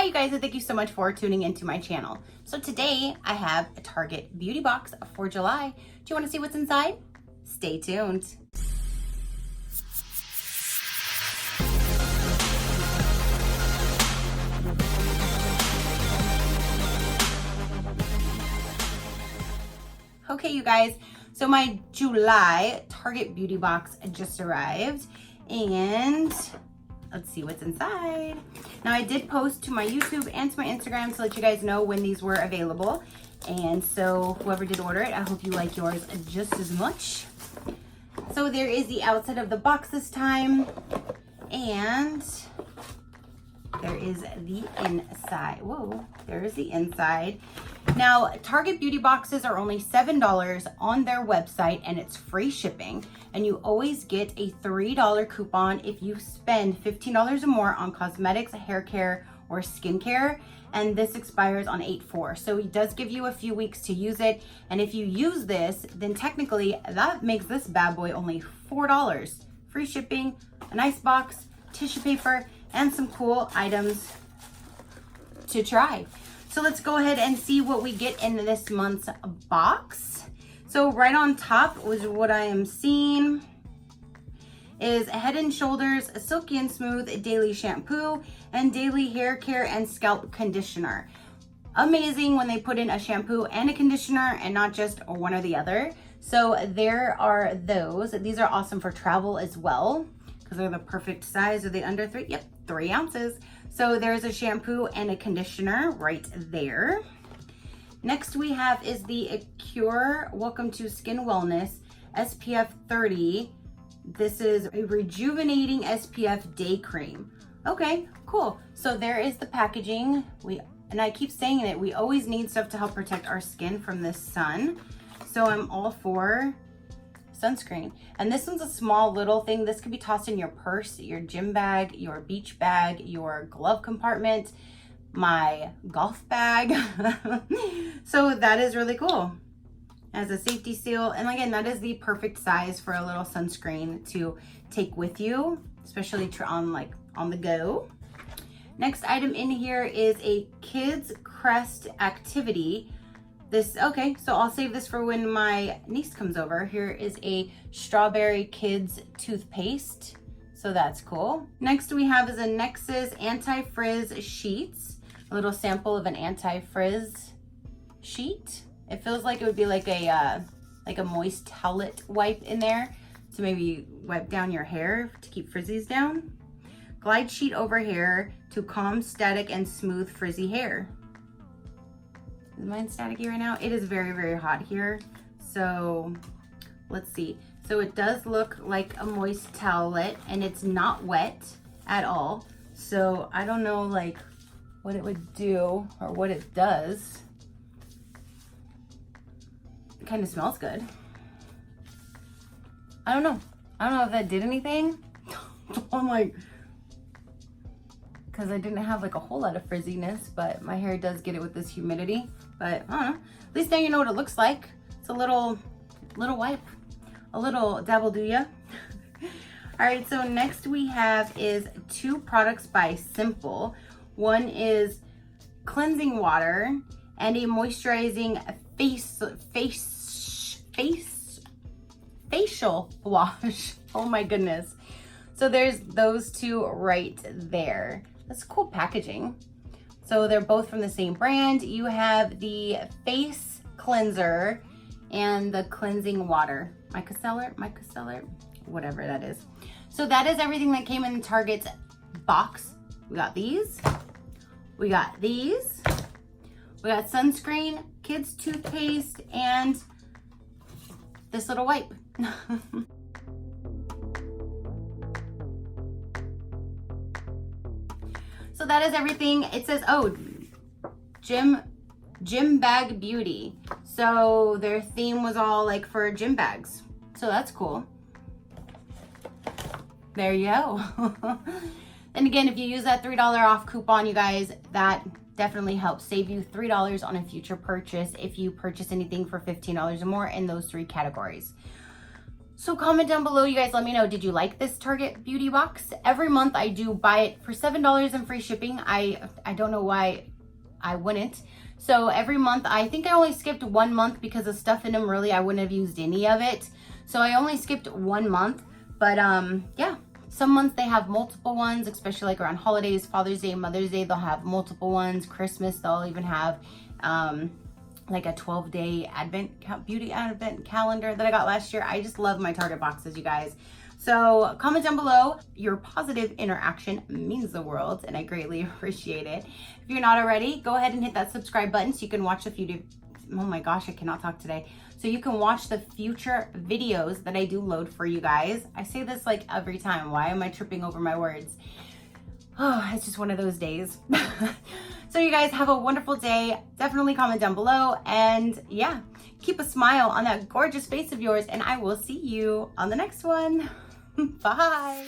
Hi you guys, and thank you so much for tuning into my channel. So today I have a Target beauty box for July. Do you want to see what's inside? Stay tuned. Okay you guys, so my July Target beauty box just arrived and let's see what's inside. Now I did post to my YouTube and to my Instagram to let you guys know when these were available. And so whoever did order it, I hope you like yours just as much. So there is the outside of the box this time. And there is the inside. Whoa, there is the inside. Now, Target beauty boxes are only $7 on their website and it's free shipping. And you always get a $3 coupon if you spend $15 or more on cosmetics, hair care, or skincare. And this expires on 8/4. So it does give you a few weeks to use it. And if you use this, then technically that makes this bad boy only $4. Free shipping, a nice box, tissue paper, and some cool items to try. So let's go ahead and see what we get in this month's box. So right on top was what I am seeing is Head and Shoulders Silky and Smooth Daily Shampoo and Daily Hair Care and Scalp Conditioner. Amazing when they put in a shampoo and a conditioner and not just one or the other. So there are those. These are awesome for travel as well because they're the perfect size. Are they under 3? Yep, 3 ounces. So there's a shampoo and a conditioner right there. Next we have is the Cure Welcome to Skin Wellness SPF 30. This is a rejuvenating SPF day cream. Okay, cool. So there is the packaging. And I keep saying it, we always need stuff to help protect our skin from the sun. So I'm all for sunscreen. And this one's a small little thing. This could be tossed in your purse, your gym bag, your beach bag, your glove compartment, my golf bag. So that is really cool. As a safety seal, and again, that is the perfect size for a little sunscreen to take with you, especially on the go. Next item in here is a Kids Crest activity. Okay, so I'll save this for when my niece comes over. Here is a Strawberry Kids toothpaste, so that's cool. Next we have is a Nexus Anti-Frizz Sheets, a little sample of an anti-frizz sheet. It feels like it would be like a moist towelette wipe in there to maybe wipe down your hair to keep frizzies down. Glide sheet over hair to calm static and smooth frizzy hair. Is mine staticky right now? It is very, very hot here. So let's see. So it does look like a moist towelette and it's not wet at all. So I don't know like what it would do or what it does. It kind of smells good. I don't know if that did anything. I'm like, because I didn't have like a whole lot of frizziness, but my hair does get it with this humidity. But I don't know. At least now you know what it looks like. It's a little wipe, a little dabble do ya. All right, so next we have is 2 products by Simple. One is cleansing water and a moisturizing facial wash. Oh my goodness. So there's those 2 right there. That's cool packaging. So they're both from the same brand. You have the face cleanser and the cleansing water. Micellar, whatever that is. So that is everything that came in Target's box. We got these. We got these. We got sunscreen, kids toothpaste, and this little wipe. So that is everything. It says, oh, gym bag beauty. So their theme was all like for gym bags. So that's cool. There you go. And again, if you use that $3 off coupon, you guys, that definitely helps save you $3 on a future purchase if you purchase anything for $15 or more in those 3 categories. So comment down below, you guys, let me know, did you like this Target beauty box? Every month I do buy it for $7 and free shipping. I don't know why I wouldn't. So every month, I think I only skipped 1 month because of stuff in them, really I wouldn't have used any of it. So I only skipped 1 month, but yeah. Some months they have multiple ones, especially like around holidays, Father's Day, Mother's Day, they'll have multiple ones. Christmas, they'll even have like a 12-day beauty advent calendar that I got last year. I just love my Target boxes, you guys. So comment down below. Your positive interaction means the world, and I greatly appreciate it. If you're not already, go ahead and hit that subscribe button so you can watch the future. Oh my gosh, I cannot talk today. So you can watch the future videos that I do load for you guys. I say this like every time. Why am I tripping over my words? Oh, it's just one of those days. So you guys have a wonderful day. Definitely comment down below, and yeah, keep a smile on that gorgeous face of yours, and I will see you on the next one. Bye.